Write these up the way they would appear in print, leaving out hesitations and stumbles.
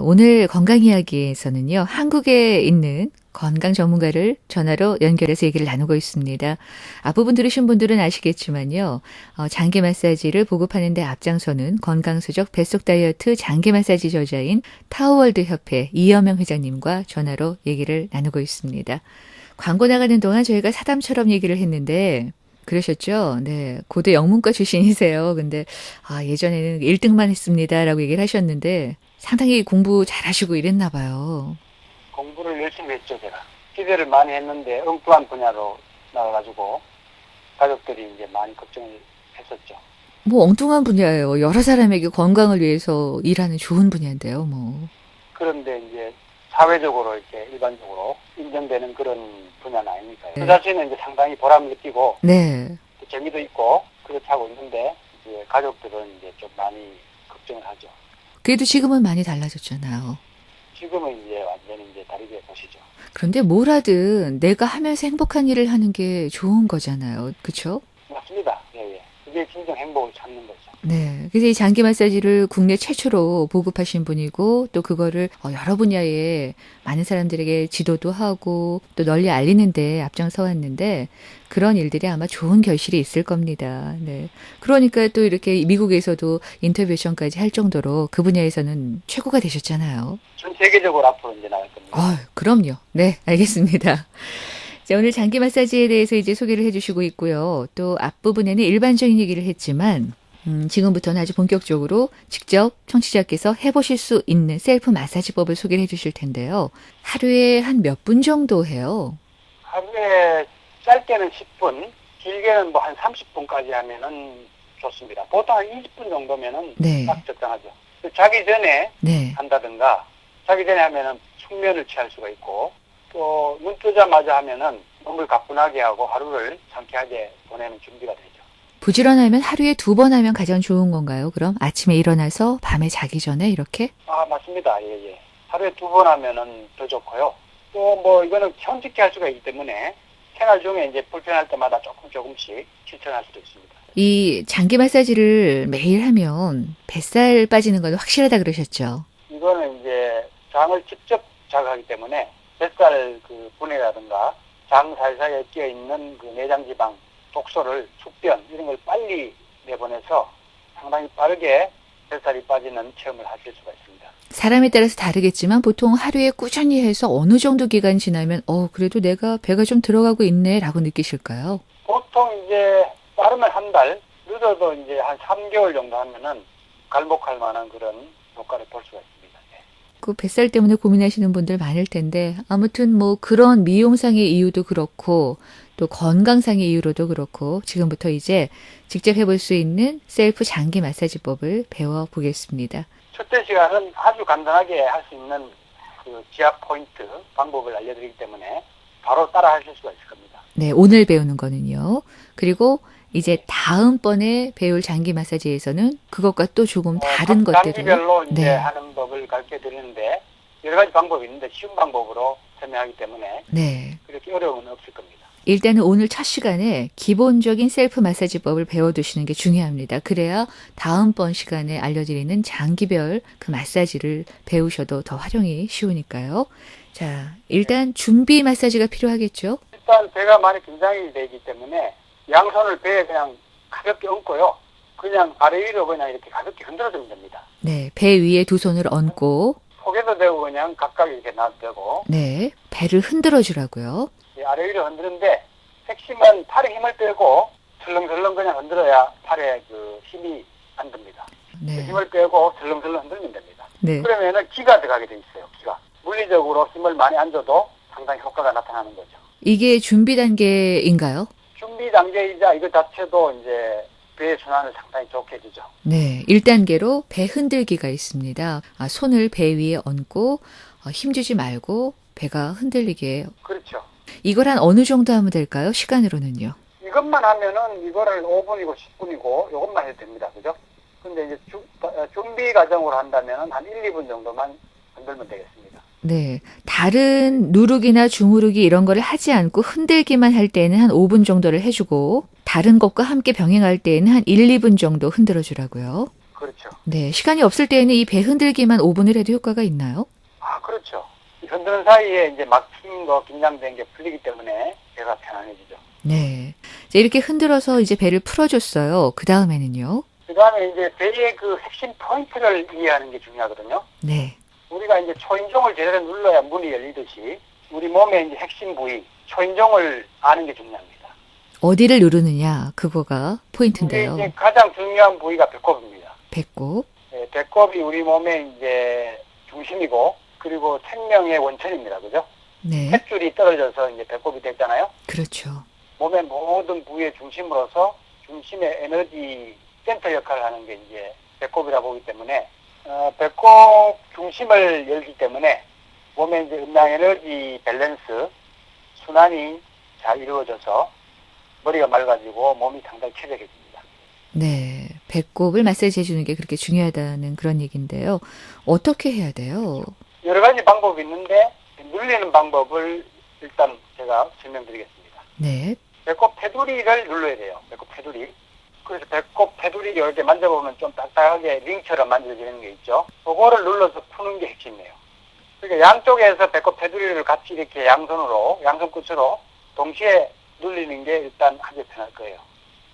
오늘 건강 이야기에서는요, 한국에 있는 건강 전문가를 전화로 연결해서 얘기를 나누고 있습니다. 앞부분 들으신 분들은 아시겠지만요, 장기 마사지를 보급하는 데 앞장서는 건강수적 뱃속 다이어트 장기 마사지 저자인 타우월드 협회 이여명 회장님과 전화로 얘기를 나누고 있습니다. 광고 나가는 동안 저희가 사담처럼 얘기를 했는데, 그러셨죠? 네. 고대 영문과 출신이세요. 근데, 예전에는 1등만 했습니다라고 얘기를 하셨는데, 상당히 공부 잘하시고 이랬나 봐요. 공부를 열심히 했죠, 제가. 기대를 많이 했는데 엉뚱한 분야로 나가가지고 가족들이 이제 많이 걱정을 했었죠. 뭐 엉뚱한 분야예요. 여러 사람에게 건강을 위해서 일하는 좋은 분야인데요, 뭐. 그런데 이제 사회적으로 이렇게 일반적으로 인정되는 그런 분야는 아니니까요. 네. 그 자체는 이제 상당히 보람을 느끼고 네. 또 재미도 있고 그렇게 하고 있는데 이제 가족들은 이제 좀 많이 걱정을 하죠. 그래도 지금은 많이 달라졌잖아요. 지금은 이제 완전히 이제 다르게 보시죠. 그런데 뭘 하든 내가 하면서 행복한 일을 하는 게 좋은 거잖아요. 그쵸? 맞습니다. 예, 예. 그게 진정 행복을 찾는 거죠. 네. 그래서 이 장기 마사지를 국내 최초로 보급하신 분이고 또 그거를 여러 분야에 많은 사람들에게 지도도 하고 또 널리 알리는데 앞장서 왔는데 그런 일들이 아마 좋은 결실이 있을 겁니다. 네. 그러니까 또 이렇게 미국에서도 인터뷰션까지 할 정도로 그 분야에서는 최고가 되셨잖아요. 전 세계적으로 앞으로 이제 나갈 겁니다. 그럼요. 네, 알겠습니다. 자, 오늘 장기 마사지에 대해서 이제 소개를 해주시고 있고요. 또 앞부분에는 일반적인 얘기를 했지만 지금부터는 아주 본격적으로 직접 청취자께서 해보실 수 있는 셀프 마사지법을 소개를 해주실 텐데요. 하루에 한 몇 분 정도 해요? 하루에 짧게는 10분, 길게는 뭐 한 30분까지 하면은 좋습니다. 보통 한 20분 정도면은 네. 딱 적당하죠. 자기 전에 네. 한다든가, 자기 전에 하면은 숙면을 취할 수가 있고, 또 눈 뜨자마자 하면은 몸을 가뿐하게 하고 하루를 상쾌하게 보내는 준비가 되죠. 부지런하면 하루에 2번 하면 가장 좋은 건가요? 그럼 아침에 일어나서 밤에 자기 전에 이렇게? 맞습니다. 예, 예. 하루에 2번 하면은 더 좋고요. 또 뭐 이거는 현직게 할 수가 있기 때문에 생활 중에 이제 불편할 때마다 조금씩 실천할 수도 있습니다. 이 장기 마사지를 매일 하면 뱃살 빠지는 건 확실하다 그러셨죠? 이거는 이제 장을 직접 자극하기 때문에 뱃살 그 분해라든가 장 사이사이에 끼어 있는 그 내장 지방, 독소를 숙변 이런 걸 빨리 내보내서 상당히 빠르게 뱃살이 빠지는 체험을 하실 수가 있습니다. 사람에 따라서 다르겠지만 보통 하루에 꾸준히 해서 어느 정도 기간 지나면 그래도 내가 배가 좀 들어가고 있네 라고 느끼실까요? 보통 이제 빠르면 한 달, 늦어도 이제 한 3개월 정도 하면은 갈목할 만한 그런 효과를 볼 수가 있습니다. 네. 그 뱃살 때문에 고민하시는 분들 많을 텐데 아무튼 뭐 그런 미용상의 이유도 그렇고 또 건강상의 이유로도 그렇고 지금부터 이제 직접 해볼 수 있는 셀프 장기 마사지법을 배워보겠습니다. 첫째 시간은 아주 간단하게 할 수 있는 그 지압 포인트 방법을 알려드리기 때문에 바로 따라 하실 수가 있을 겁니다. 네, 오늘 배우는 거는요. 그리고 이제 다음번에 배울 장기 마사지에서는 그것과 또 조금 다른 것들을 단계별로 이제 네. 하는 법을 가르쳐 드리는데 여러 가지 방법이 있는데 쉬운 방법으로 설명하기 때문에 네. 그렇게 어려움은 없을 겁니다. 일단은 오늘 첫 시간에 기본적인 셀프 마사지법을 배워두시는 게 중요합니다. 그래야 다음번 시간에 알려드리는 장기별 그 마사지를 배우셔도 더 활용이 쉬우니까요. 자, 일단 준비 마사지가 필요하겠죠? 일단 배가 많이 긴장이 되기 때문에 양손을 배에 그냥 가볍게 얹고요. 그냥 아래 위로 그냥 이렇게 가볍게 흔들어주면 됩니다. 네, 배 위에 두 손을 얹고 고개도 대고 그냥 각각 이렇게 놔도 되고 네, 배를 흔들어 주라고요. 아래 위로 흔드는데 핵심은 팔에 힘을 빼고 설렁설렁 그냥 흔들어야 팔에 그 힘이 안 듭니다. 네. 힘을 빼고 설렁설렁 흔들면 됩니다. 네. 그러면은 기가 들어가게 돼 있어요. 기가. 물리적으로 힘을 많이 안 줘도 상당히 효과가 나타나는 거죠. 이게 준비 단계인가요? 준비 단계이자 이거 자체도 이제 배의 순환을 상당히 좋게 해주죠. 네, 1단계로 배 흔들기가 있습니다. 손을 배 위에 얹고 힘주지 말고 배가 흔들리게. 그렇죠. 이걸 한 어느 정도 하면 될까요? 시간으로는요? 이것만 하면은 이거를 5분이고 10분이고 이것만 해도 됩니다. 그죠? 근데 이제 준비 과정으로 한다면은 한 1, 2분 정도만 흔들면 되겠습니다. 네, 다른 누르기나 주무르기 이런 거를 하지 않고 흔들기만 할 때는 한 5분 정도를 해주고 다른 것과 함께 병행할 때에는 한 1, 2분 정도 흔들어 주라고요. 그렇죠. 네, 시간이 없을 때에는 이 배 흔들기만 5분을 해도 효과가 있나요? 아, 그렇죠. 이 흔드는 사이에 이제 막힌 거, 긴장된 게 풀리기 때문에 배가 편안해지죠. 네. 자, 이렇게 흔들어서 이제 배를 풀어줬어요. 그 다음에는요? 그 다음에 이제 배의 그 핵심 포인트를 이해하는 게 중요하거든요. 네. 우리가 이제 초인종을 제대로 눌러야 문이 열리듯이 우리 몸의 이제 핵심 부위, 초인종을 아는 게 중요합니다. 어디를 누르느냐, 그거가 이게 포인트인데요. 이제 가장 중요한 부위가 배꼽입니다. 배꼽. 네, 배꼽이 우리 몸의 이제 중심이고, 그리고 생명의 원천입니다. 그죠? 네. 탯줄이 떨어져서 이제 배꼽이 됐잖아요. 그렇죠. 몸의 모든 부위의 중심으로서 중심의 에너지 센터 역할을 하는 게 이제 배꼽이라 보기 때문에, 배꼽 중심을 열기 때문에 몸의 이제 음양 에너지 밸런스, 순환이 잘 이루어져서 머리가 맑아지고 몸이 상당히 쾌적해집니다. 네. 배꼽을 마사지 해주는 게 그렇게 중요하다는 그런 얘기인데요. 어떻게 해야 돼요? 여러 가지 방법이 있는데 눌리는 방법을 일단 제가 설명드리겠습니다. 네. 배꼽 테두리를 눌러야 돼요. 배꼽 테두리. 그래서 배꼽 테두리 이렇게 만져보면 좀 딱딱하게 링처럼 만져지는 게 있죠. 그거를 눌러서 푸는 게 핵심이에요. 그러니까 양쪽에서 배꼽 테두리를 같이 이렇게 양손으로, 양손 끝으로 동시에 눌리는 게 일단 아주 편할 거예요.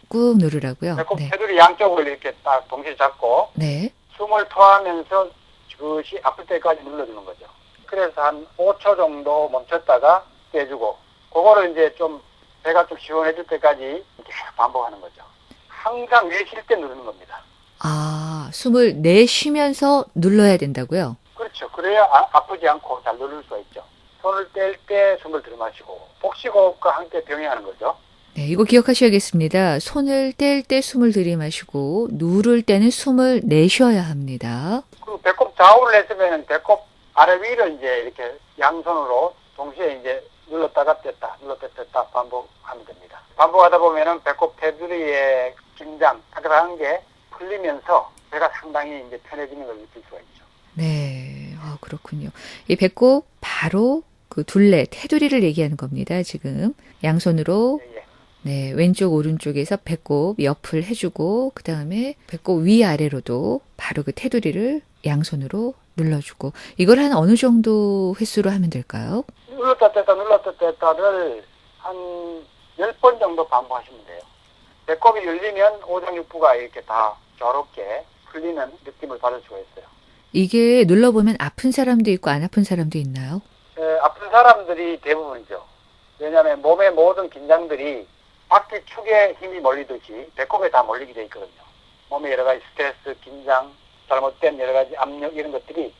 꾹 누르라고요. 배꼽 네. 테두리 양쪽을 이렇게 딱 동시에 잡고 네. 숨을 토하면서 지그시 아플 때까지 눌러주는 거죠. 그래서 한 5초 정도 멈췄다가 떼주고, 그거를 이제 좀 배가 좀 시원해질 때까지 계속 반복하는 거죠. 항상 내쉴 때 누르는 겁니다. 아, 숨을 내쉬면서 눌러야 된다고요? 그렇죠. 그래야 아프지 않고 잘 누를 수가 있죠. 손을 뗄 때 숨을 들이마시고, 복식호흡과 함께 병행하는 거죠. 네, 이거 기억하셔야겠습니다. 손을 뗄 때 숨을 들이마시고 누를 때는 숨을 내쉬어야 합니다. 그 배꼽 좌우를 했으면 배꼽 아래 위를 이제 이렇게 양손으로 동시에 이제 눌렀다가 뗐다, 눌렀다 뗐다 반복하면 됩니다. 반복하다 보면은 배꼽 테두리의 긴장, 따뜻한 게 풀리면서 배가 상당히 이제 편해지는 걸 느낄 수가 있죠. 네, 그렇군요. 이 배꼽 바로 그 둘레, 테두리를 얘기하는 겁니다. 지금 양손으로 예, 예. 네, 왼쪽 오른쪽에서 배꼽 옆을 해주고 그 다음에 배꼽 위아래로도 바로 그 테두리를 양손으로 눌러주고 이걸 한 어느 정도 횟수로 하면 될까요? 눌렀다 뗐다 눌렀다 뗐다를 한 10번 정도 반복하시면 돼요. 배꼽이 열리면 오장육부가 이렇게 다 조롭게 풀리는 느낌을 받을 수가 있어요. 이게 눌러보면 아픈 사람도 있고 안 아픈 사람도 있나요? 아픈 사람들이 대부분이죠. 왜냐하면 몸의 모든 긴장들이 바퀴 축에 힘이 몰리듯이 배꼽에 다 몰리게 돼 있거든요. 몸의 여러 가지 스트레스, 긴장, 잘못된 여러 가지 압력 이런 것들이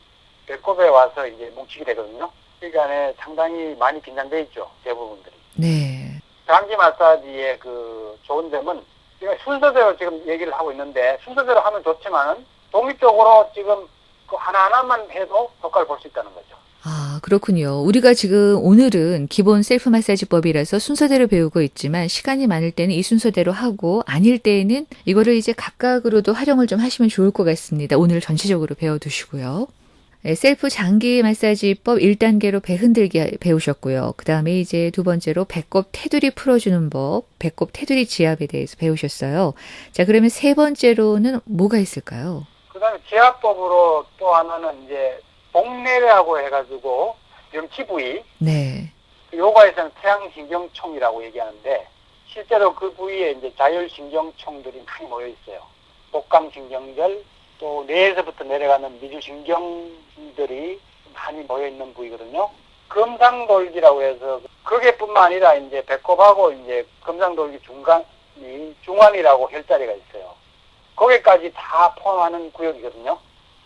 배꼽에 와서 이제 뭉치게 되거든요. 그러니까 상당히 많이 긴장돼 있죠. 대부분들이. 네. 장기 마사지의 그 좋은 점은 제가 순서대로 지금 얘기를 하고 있는데 순서대로 하면 좋지만 독립적으로 지금 그 하나하나만 해도 효과를 볼 수 있다는 거죠. 아, 그렇군요. 우리가 지금 오늘은 기본 셀프 마사지법이라서 순서대로 배우고 있지만 시간이 많을 때는 이 순서대로 하고 아닐 때에는 이거를 이제 각각으로도 활용을 좀 하시면 좋을 것 같습니다. 오늘 전체적으로 배워두시고요. 네, 셀프 장기 마사지법 1단계로 배 흔들기 배우셨고요. 그 다음에 이제 두 번째로 배꼽 테두리 풀어주는 법, 배꼽 테두리 지압에 대해서 배우셨어요. 자, 그러면 세 번째로는 뭐가 있을까요? 그 다음에 지압법으로 또 하나는 이제 복내라고 해가지고 명치 부위, 네. 요가에서는 태양신경총이라고 얘기하는데 실제로 그 부위에 이제 자율신경총들이 많이 모여 있어요. 복강신경절 또 뇌에서부터 내려가는 미주신경들이 많이 모여 있는 부위거든요. 금상돌기라고 해서 그게뿐만 아니라 이제 배꼽하고 이제 금상돌기 중환이라고 혈자리가 있어요. 거기까지 다 포함하는 구역이거든요.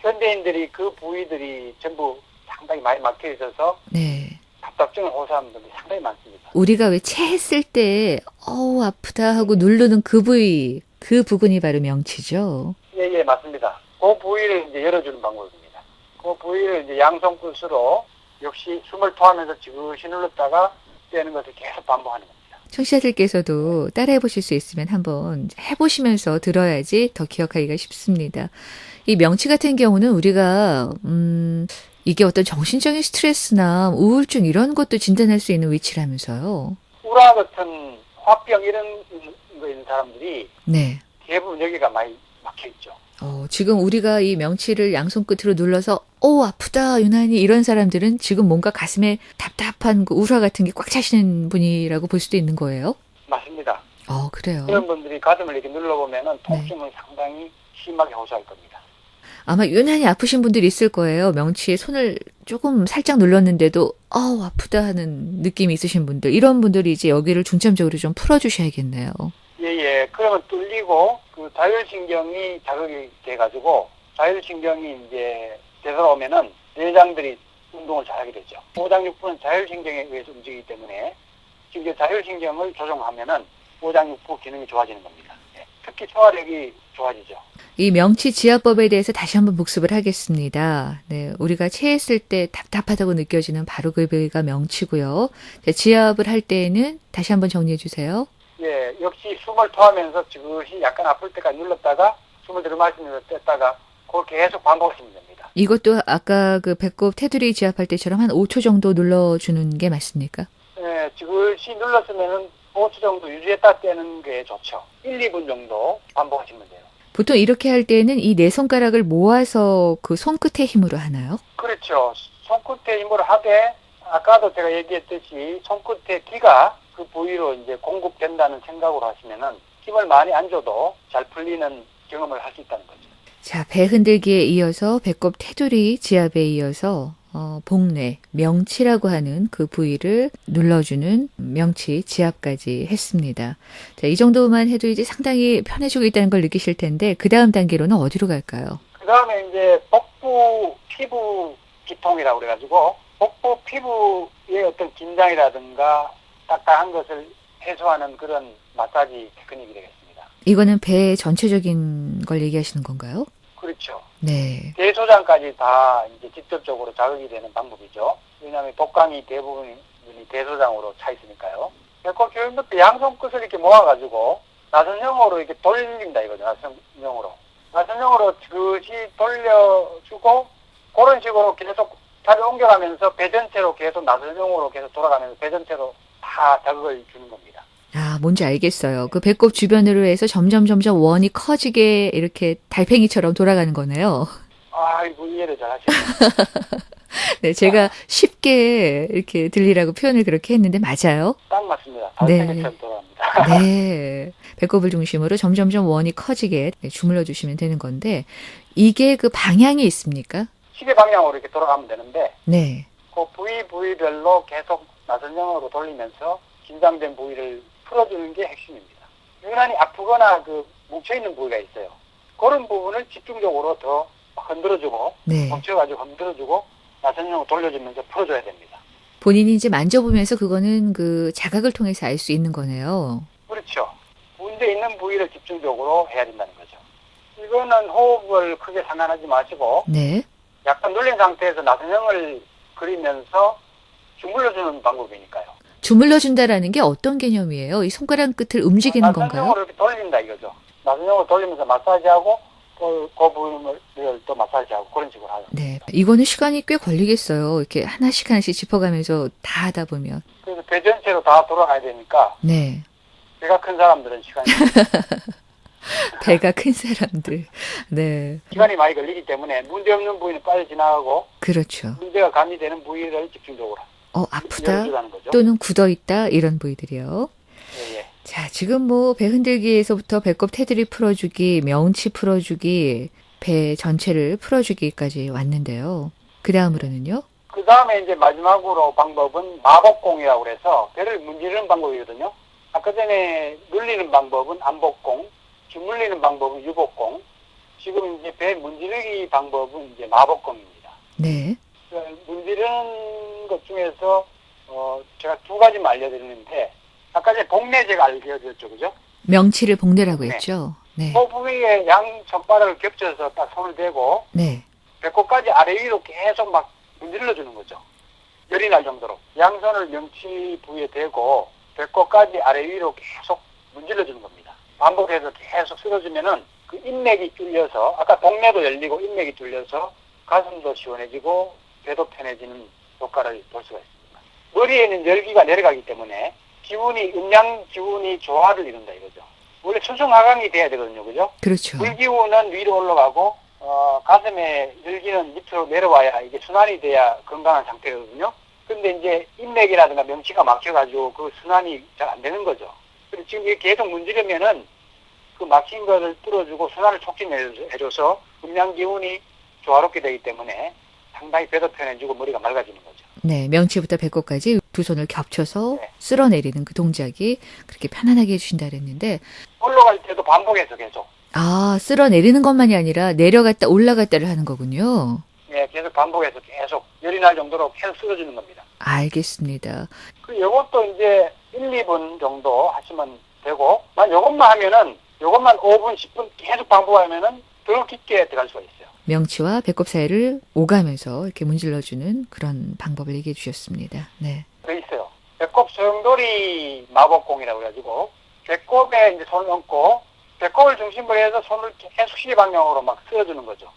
현대인들이 그 부위들이 전부 상당히 많이 막혀 있어서 네. 답답증을 호소하는 분들이 상당히 많습니다. 우리가 왜 체했을 때 아프다 하고 누르는 그 부위, 그 부분이 바로 명치죠. 예, 맞습니다. 그 부위를 이제 열어주는 방법입니다. 그 부위를 이제 양손 끝으로 역시 숨을 토하면서 지그시 눌렀다가 떼는 것을 계속 반복하는 겁니다. 청취자들께서도 따라해 보실 수 있으면 한번 해보시면서 들어야지 더 기억하기가 쉽습니다. 이 명치 같은 경우는 우리가 이게 어떤 정신적인 스트레스나 우울증 이런 것도 진단할 수 있는 위치라면서요. 우라 같은 화병 이런 거 있는 사람들이 네. 대부분 여기가 많이 막혀 있죠. 지금 우리가 이 명치를 양손 끝으로 눌러서 아프다 유난히 이런 사람들은 지금 뭔가 가슴에 답답한 그 우라 같은 게 꽉 차시는 분이라고 볼 수도 있는 거예요? 맞습니다. 그래요. 그런 분들이 가슴을 이렇게 눌러보면은 네. 통증을 상당히 심하게 호소할 겁니다. 아마 유난히 아프신 분들이 있을 거예요. 명치에 손을 조금 살짝 눌렀는데도 아프다 하는 느낌이 있으신 분들. 이런 분들이 이제 여기를 중점적으로 좀 풀어주셔야겠네요. 예. 그러면 뚫리고 그 자율신경이 자극이 돼가지고 자율신경이 이제 되돌아오면은 내장들이 운동을 잘하게 되죠. 오장육부는 자율신경에 의해서 움직이기 때문에 지금 자율신경을 조정하면은 오장육부 기능이 좋아지는 겁니다. 예. 특히 소화력이 좋아지죠. 이 명치 지압법에 대해서 다시 한번 복습을 하겠습니다. 네, 우리가 체했을 때 답답하다고 느껴지는 바로 그 부위가 명치고요. 자, 지압을 할 때에는 다시 한번 정리해 주세요. 예, 역시 숨을 토하면서 지그시 약간 아플 때까지 눌렀다가 숨을 들이마시면서 뗐다가 그걸 계속 반복하시면 됩니다. 이것도 아까 그 배꼽 테두리 지압할 때처럼 한 5초 정도 눌러주는 게 맞습니까? 예, 지그시 눌렀으면은 5초 정도 유지했다 떼는 게 좋죠. 1, 2분 정도 반복하시면 돼요. 보통 이렇게 할 때는 이 네 손가락을 모아서 그 손끝의 힘으로 하나요? 그렇죠. 손끝에 힘으로 하되 아까도 제가 얘기했듯이 손끝에 기가 그 부위로 이제 공급된다는 생각으로 하시면은 힘을 많이 안 줘도 잘 풀리는 경험을 할 수 있다는 거죠. 자, 배 흔들기에 이어서 배꼽 테두리 지압에 이어서 복내, 명치라고 하는 그 부위를 눌러주는 명치 지압까지 했습니다. 자, 이 정도만 해도 이제 상당히 편해지고 있다는 걸 느끼실 텐데 그 다음 단계로는 어디로 갈까요? 그 다음에 이제 복부 피부 기통이라고 그래가지고 복부 피부의 어떤 긴장이라든가 딱딱한 것을 해소하는 그런 마사지 테크닉이 되겠습니다. 이거는 배 전체적인 걸 얘기하시는 건가요? 그렇죠. 네. 대소장까지 다 이제 직접적으로 자극이 되는 방법이죠. 왜냐하면 독감이 대부분이 대소장으로 차 있으니까요. 배꼽 주변부터 양손 끝을 이렇게 모아가지고 나선형으로 이렇게 돌린다 이거죠. 나선형으로. 나선형으로 그것이 돌려주고 그런 식으로 계속 다리 옮겨가면서 배 전체로 계속 나선형으로 계속 돌아가면서 배 전체로 다 자극을 주는 겁니다. 뭔지 알겠어요. 그 배꼽 주변으로 해서 점점 원이 커지게 이렇게 달팽이처럼 돌아가는 거네요. 아이고, 이해를 잘 하시네요. 네, 제가 쉽게 이렇게 들리라고 표현을 그렇게 했는데 맞아요? 딱 맞습니다. 네. 달팽이처럼 돌아갑니다. 네. 배꼽을 중심으로 점점 원이 커지게 주물러 주시면 되는 건데 이게 그 방향이 있습니까? 시계 방향으로 이렇게 돌아가면 되는데 네. 그 부위별로 계속 나선형으로 돌리면서 긴장된 부위를 풀어주는 게 핵심입니다. 유난히 아프거나 그 뭉쳐있는 부위가 있어요. 그런 부분을 집중적으로 더 흔들어주고 네. 멈춰가지고 흔들어주고 나선형으로 돌려주면서 풀어줘야 됩니다. 본인이 이제 만져보면서 그거는 그 자각을 통해서 알 수 있는 거네요. 그렇죠. 문제 있는 부위를 집중적으로 해야 된다는 거죠. 이거는 호흡을 크게 상관하지 마시고 네. 약간 눌린 상태에서 나선형을 그리면서 주물러주는 방법이니까요. 주물러준다라는 게 어떤 개념이에요? 이 손가락 끝을 움직이는 건가요? 나선형으로 이렇게 돌린다 이거죠. 나선형으로 돌리면서 마사지하고 또 그 부분을 또 마사지하고 그런 식으로 하죠. 네. 이거는 시간이 꽤 걸리겠어요. 이렇게 하나씩 짚어가면서 다 하다 보면. 그래서 배 전체로 다 돌아가야 되니까 네. 배가 큰 사람들은 시간이 배가 큰 사람들. 네. 시간이 많이 걸리기 때문에 문제 없는 부위는 빨리 지나가고 그렇죠. 문제가 가미되는 부위를 집중적으로 아프다 열어주라는 거죠. 또는 굳어있다 이런 부위들이요. 예. 자, 지금 뭐 배 흔들기에서부터 배꼽 테두리 풀어주기, 명치 풀어주기, 배 전체를 풀어주기까지 왔는데요. 그 다음으로는요? 그 다음에 이제 마지막으로 방법은 마복공이라고 해서 배를 문지르는 방법이거든요. 아까 전에 눌리는 방법은 안복공, 주물리는 방법은 유복공, 지금 이제 배 문지르기 방법은 이제 마복공입니다. 네. 문지르는 것 중에서 제가 두 가지만 알려드리는데 아까 전에 복내 제가 알려드렸죠, 그죠? 명치를 복내라고 네. 했죠. 네. 그 부위에 양 손바닥을 겹쳐서 딱 손을 대고 네. 배꼽까지 아래 위로 계속 막 문질러 주는 거죠. 열이 날 정도로. 양손을 명치 부위에 대고 배꼽까지 아래 위로 계속 문질러 주는 겁니다. 반복해서 계속 쓸어주면은 그 인맥이 뚫려서 아까 복내도 열리고 인맥이 뚫려서 가슴도 시원해지고 배도 편해지는 효과를 볼 수가 있습니다. 머리에는 열기가 내려가기 때문에 기운이 음양 기운이 조화를 이룬다 이거죠. 원래 수중하강이 돼야 되거든요. 그죠? 그렇죠. 물기운은 위로 올라가고 가슴에 열기는 밑으로 내려와야 이게 순환이 돼야 건강한 상태거든요. 근데 이제 인맥이라든가 명치가 막혀가지고 그 순환이 잘 안 되는 거죠. 그리고 지금 이게 계속 문지르면은 그 막힌 거를 뚫어주고 순환을 촉진해줘서 음양 기운이 조화롭게 되기 때문에 상당히 배도 편해지고 머리가 맑아지는 거죠. 네, 명치부터 배꼽까지 두 손을 겹쳐서 네. 쓸어내리는 그 동작이 그렇게 편안하게 해주신다 그랬는데, 올라갈 때도 반복해서 계속. 아, 쓸어내리는 것만이 아니라 내려갔다 올라갔다를 하는 거군요. 예, 계속 반복해서 계속 열이 날 정도로 계속 쓸어주는 겁니다. 알겠습니다. 그 요것도 이제 1, 2분 정도 하시면 되고, 만 요것만 하면은 요것만 5분, 10분 계속 반복하면은 더 깊게 들어갈 수가 있어요. 명치와 배꼽 사이를 오가면서 이렇게 문질러주는 그런 방법을 얘기해 주셨습니다. 네. 더 있어요. 배꼽 소용돌이 마법공이라고 해가지고 배꼽에 이제 손을 얹고 배꼽을 중심으로 해서 손을 계속 시계 방향으로 막 쓸어주는 거죠.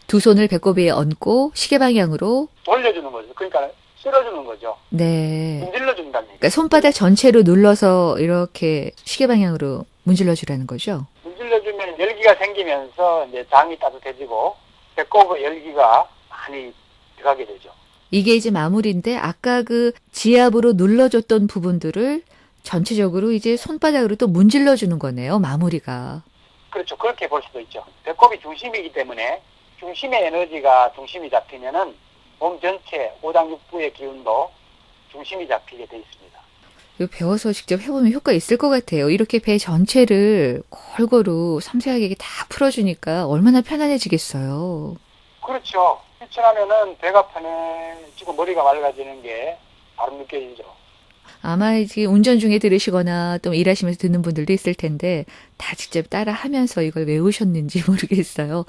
두 손을 배꼽 위에 얹고 시계 방향으로, 돌려주는 거죠. 그러니까 쓸어주는 거죠. 네. 문질러준다는 얘기. 그러니까 손바닥 전체로 눌러서 이렇게 시계 방향으로 문질러 주라는 거죠. 문질러주면 열기가 생기면서 이제 장이 따뜻해지고 배꼽의 열기가 많이 들어가게 되죠. 이게 이제 마무리인데, 아까 그 지압으로 눌러줬던 부분들을 전체적으로 이제 손바닥으로 또 문질러 주는 거네요. 마무리가. 그렇죠. 그렇게 볼 수도 있죠. 배꼽이 중심이기 때문에 중심의 에너지가 중심이 잡히면은 몸 전체 오장육부의 기운도 중심이 잡히게 돼 있습니다. 이거 배워서 직접 해보면 효과 있을 것 같아요. 이렇게 배 전체를 골고루 섬세하게 다 풀어주니까 얼마나 편안해지겠어요. 그렇죠. 휘청하면은 배가 편해지고 머리가 맑아지는 게 바로 느껴지죠. 아마 이제 운전 중에 들으시거나 또 일하시면서 듣는 분들도 있을 텐데 다 직접 따라 하면서 이걸 외우셨는지 모르겠어요.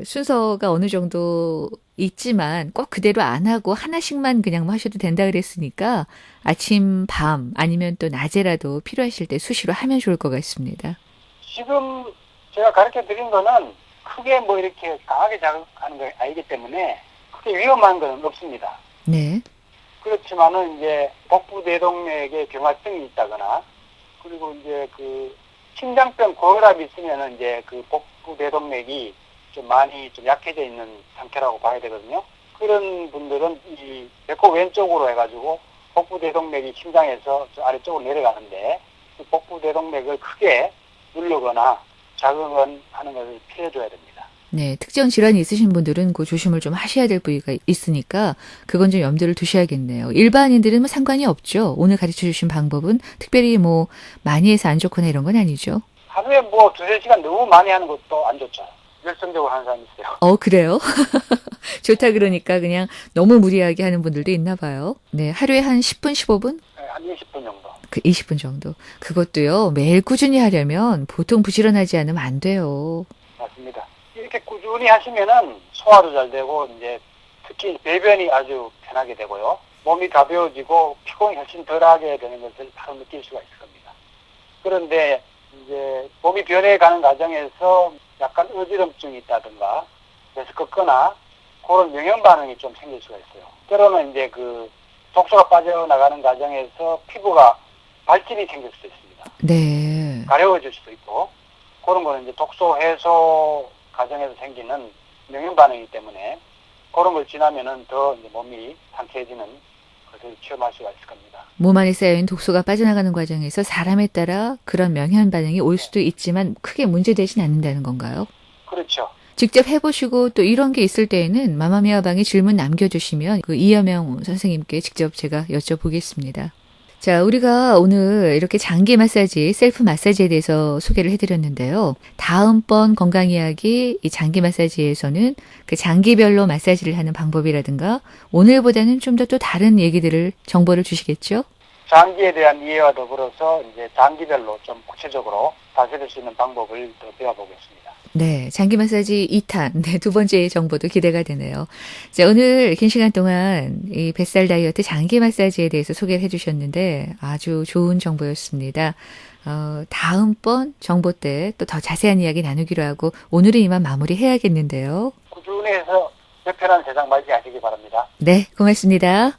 순서가 어느 정도 있지만 꼭 그대로 안 하고 하나씩만 그냥 하셔도 된다 그랬으니까 아침, 밤 아니면 또 낮에라도 필요하실 때 수시로 하면 좋을 것 같습니다. 지금 제가 가르쳐 드린 거는 크게 뭐 이렇게 강하게 자극하는 거 아니기 때문에 크게 위험한 건 없습니다. 네. 그렇지만은 이제 복부대동맥에 경화증이 있다거나 그리고 이제 그 심장병 고혈압이 있으면은 이제 그 복부대동맥이 좀 많이 좀 약해져 있는 상태라고 봐야 되거든요. 그런 분들은 이 배꼽 왼쪽으로 해가지고 복부대동맥이 심장에서 저 아래쪽으로 내려가는데 그 복부대동맥을 크게 누르거나 자극은 하는 것을 피해줘야 됩니다. 네, 특정 질환이 있으신 분들은 그 조심을 좀 하셔야 될 부위가 있으니까 그건 좀 염두를 두셔야겠네요. 일반인들은 뭐 상관이 없죠. 오늘 가르쳐 주신 방법은 특별히 뭐 많이 해서 안 좋거나 이런 건 아니죠. 하루에 뭐 2-3시간 너무 많이 하는 것도 안 좋죠. 열성적으로 하는 사람이 있어요. 그래요? 좋다 그러니까 그냥 너무 무리하게 하는 분들도 있나 봐요. 네, 하루에 한 10분, 15분? 네, 한 20분 정도. 그 20분 정도. 그것도요, 매일 꾸준히 하려면 보통 부지런하지 않으면 안 돼요. 맞습니다. 이렇게 꾸준히 하시면은 소화도 잘 되고 이제 특히 배변이 아주 편하게 되고요. 몸이 가벼워지고 피곤이 훨씬 덜하게 되는 것을 바로 느낄 수가 있을 겁니다. 그런데 이제 몸이 변해가는 과정에서 약간 어지럼증이 있다든가 그래서 걷거나 그런 명현 반응이 좀 생길 수가 있어요. 때로는 이제 그 독소가 빠져나가는 과정에서 피부가 발진이 생길 수도 있습니다. 네. 가려워질 수도 있고 그런 거는 이제 독소 해소 과정에서 생기는 명현 반응이기 때문에 그런 걸 지나면은 더 이제 몸이 상쾌해지는 것을 체험할 수가 있을 겁니다. 몸 안에 쌓여있는 독소가 빠져나가는 과정에서 사람에 따라 그런 명현 반응이 올 수도 있지만 크게 문제되진 않는다는 건가요? 그렇죠. 직접 해보시고 또 이런 게 있을 때에는 마마미아 방에 질문 남겨주시면 그 이여명 선생님께 직접 제가 여쭤보겠습니다. 자, 우리가 오늘 이렇게 장기 마사지, 셀프 마사지에 대해서 소개를 해드렸는데요. 다음번 건강 이야기, 이 장기 마사지에서는 그 장기별로 마사지를 하는 방법이라든가 오늘보다는 좀 더 또 다른 얘기들을, 정보를 주시겠죠? 장기에 대한 이해와 더불어서 이제 장기별로 좀 구체적으로 다스릴 수 있는 방법을 더 배워보겠습니다. 네, 장기 마사지 2탄, 네, 두 번째 정보도 기대가 되네요. 자, 오늘 긴 시간 동안 이 뱃살 다이어트 장기 마사지에 대해서 소개를 해주셨는데 아주 좋은 정보였습니다. 다음번 정보 때 또 더 자세한 이야기 나누기로 하고 오늘은 이만 마무리해야겠는데요. 꾸준히 해서 편한 세상 맞이하시기 바랍니다. 네, 고맙습니다.